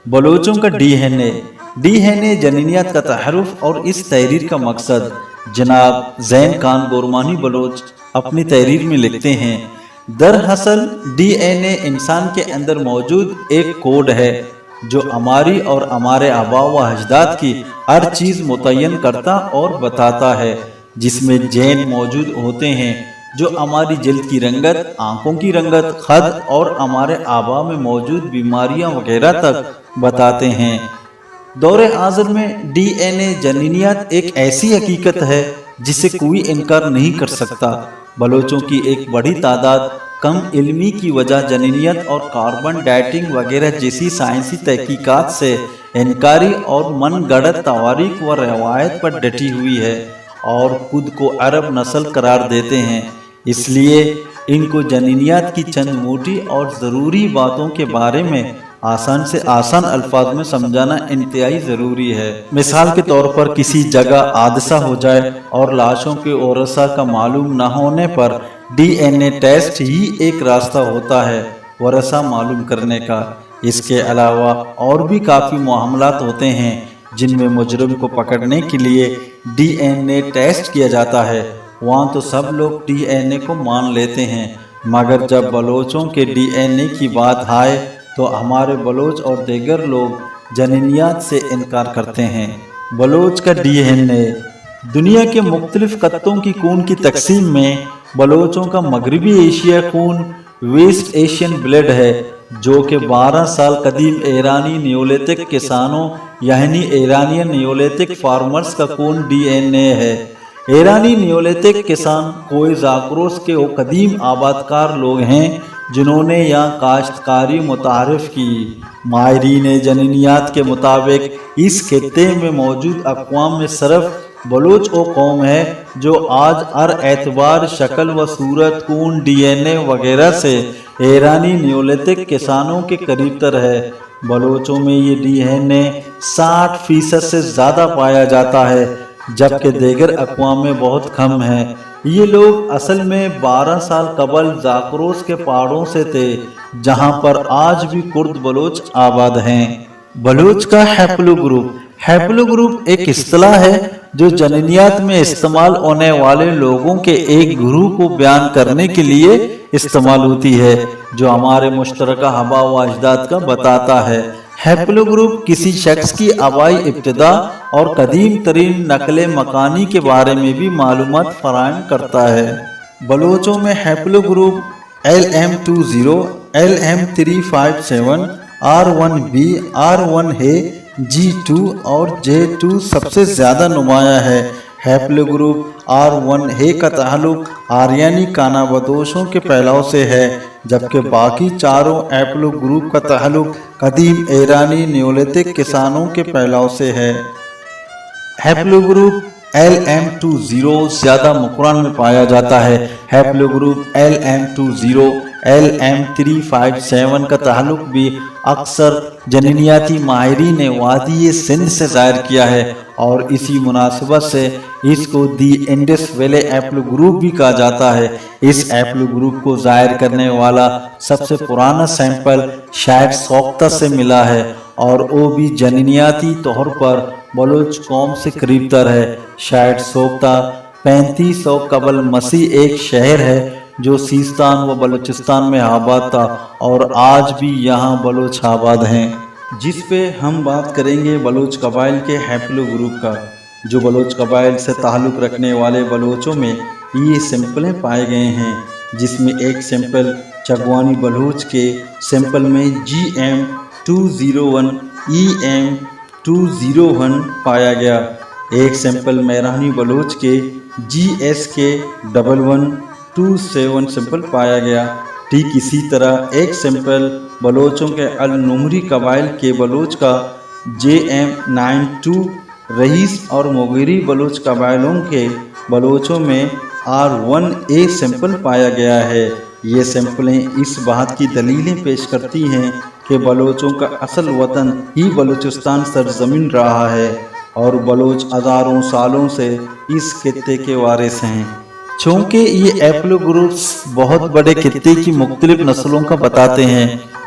بلوچوں کا D N اے جنینیات کا تعارف اور اس تحریر کا مقصد جناب زین خان گورمانی بلوچ اپنی تحریر میں لکھتے ہیں، دراصل ڈی این اے انسان کے اندر موجود ایک کوڈ ہے جو ہماری اور ہمارے آباء و اجداد کی ہر چیز متعین کرتا اور بتاتا ہے، جس میں جین موجود ہوتے ہیں جو ہماری جلد کی رنگت، آنکھوں کی رنگت، خد اور ہمارے آباء میں موجود بیماریاں وغیرہ تک بتاتے ہیں۔ دور حاضر میں ڈی این اے جنینیات ایک ایسی حقیقت ہے جسے کوئی انکار نہیں کر سکتا۔ بلوچوں کی ایک بڑی تعداد کم علمی کی وجہ جنینیات اور کاربن ڈیٹنگ وغیرہ جیسی سائنسی تحقیقات سے انکاری اور من گھڑت تواریخ و روایت پر ڈٹی ہوئی ہے اور خود کو عرب نسل قرار دیتے ہیں۔ اس لیے ان کو جنینیات کی چند موٹی اور ضروری باتوں کے بارے میں آسان سے آسان الفاظ میں سمجھانا انتہائی ضروری ہے۔ مثال کے طور پر کسی جگہ حادثہ ہو جائے اور لاشوں کے ورثہ کا معلوم نہ ہونے پر ڈی این اے ٹیسٹ ہی ایک راستہ ہوتا ہے ورثہ معلوم کرنے کا۔ اس کے علاوہ اور بھی کافی معاملات ہوتے ہیں جن میں مجرم کو پکڑنے کے لیے ڈی این اے ٹیسٹ کیا جاتا ہے۔ وہاں تو سب لوگ ڈی این اے کو مان لیتے ہیں، مگر جب بلوچوں کے ڈی این اے کی بات آئے تو ہمارے بلوچ اور دیگر لوگ جنینیات سے انکار کرتے ہیں۔ بلوچ کا ڈی این اے دنیا کے مختلف خطوں کی خون کی تقسیم میں بلوچوں کا مغربی ایشیا خون ویسٹ ایشین بلڈ ہے، جو کہ 12 سال قدیم ایرانی نیولتھک کسانوں یعنی ایرانین نیولتھک فارمرز کا خون ڈی این اے ہے۔ ایرانی نیولتھک کسان کوئی زاگروس کے وہ قدیم آباد کار لوگ ہیں جنہوں نے یہاں کاشتکاری متعارف کی۔ ماہرین جنینیات کے مطابق اس خطے میں موجود اقوام میں صرف بلوچ وہ قوم ہے جو آج ہر اعتبار شکل و صورت، خون، ڈی این اے وغیرہ سے ایرانی نیولتھک کسانوں کے قریب تر ہے۔ بلوچوں میں یہ ڈی این اے 60% سے زیادہ پایا جاتا ہے، جبکہ دیگر اقوام میں بہت کم ہے۔ یہ لوگ اصل میں 12 سال قبل زاگروس کے پہاڑوں سے تھے، جہاں پر آج بھی کرد بلوچ آباد ہیں۔ بلوچ کا ہیپلو گروپ ایک اصطلاح ہے جو جنینیات میں استعمال ہونے والے لوگوں کے ایک گروہ کو بیان کرنے کے لیے استعمال ہوتی ہے، جو ہمارے مشترکہ آباء و اجداد کا بتاتا ہے۔ ہیپلو گروپ کسی شخص کی آبائی ابتدا اور قدیم ترین نقل مکانی کے بارے میں بھی معلومات فراہم کرتا ہے۔ بلوچوں میں ہیپلو group LM20، LM357، R1B، R1A، G2 اور J2 سب سے زیادہ نمایاں ہے۔ ہیپلو گروپ R1A کا تعلق آریانی کانا بدوشوں کے پھیلاؤ سے ہے، جبکہ باقی چاروں ہیپلو گروپ کا تعلق قدیم ایرانی نیولتھک کسانوں کے پھیلاؤ سے ہے۔ ہیپلو گروپ LM20 زیادہ مقرن میں پایا جاتا ہے۔ ہیپلو گروپ LM20 LM357 کا تعلق بھی اکثر جنینیاتی ماہرین نے وادی سندھ سے ظاہر کیا ہے، اور اسی مناسبت سے اس کو دی انڈس ویلی ہیپلو گروپ بھی کہا جاتا ہے۔ اس ہیپلو گروپ کو ظاہر کرنے والا سب سے پرانا سیمپل شاید سوختہ سے ملا ہے، اور وہ بھی جنینیاتی طور پر بلوچ قوم سے قریب تر ہے۔ شاید سوختہ 3500 قبل مسیح ایک شہر ہے جو سیستان و بلوچستان میں آباد تھا، اور آج بھی یہاں بلوچ آباد ہیں۔ جس پہ ہم بات کریں گے بلوچ قبائل کے ہیپلو گروپ کا، جو بلوچ قبائل سے تعلق رکھنے والے بلوچوں میں یہ سمپلیں پائے گئے ہیں، جس میں ایک سمپل چگوانی بلوچ کے سمپل میں GM201 EM201 پایا گیا، ایک سمپل میرانی بلوچ کے GSK1127 سمپل پایا گیا۔ ٹھیک اسی طرح ایک سمپل بلوچوں کے النمری قبائل کے بلوچ کا JM92 رئیس اور موگیری بلوچ قبائلوں کے بلوچوں میں R1A سمپل پایا گیا ہے۔ یہ سمپلیں اس بات کی دلیلیں پیش کرتی ہیں کہ بلوچوں کا اصل وطن ہی بلوچستان سرزمین رہا ہے، اور بلوچ ہزاروں سالوں سے اس خطے کے وارث ہیں۔ چونکہ یہ ہیپلو گروپس بہت بڑے خطے کی مختلف نسلوں کا بتاتے ہیں،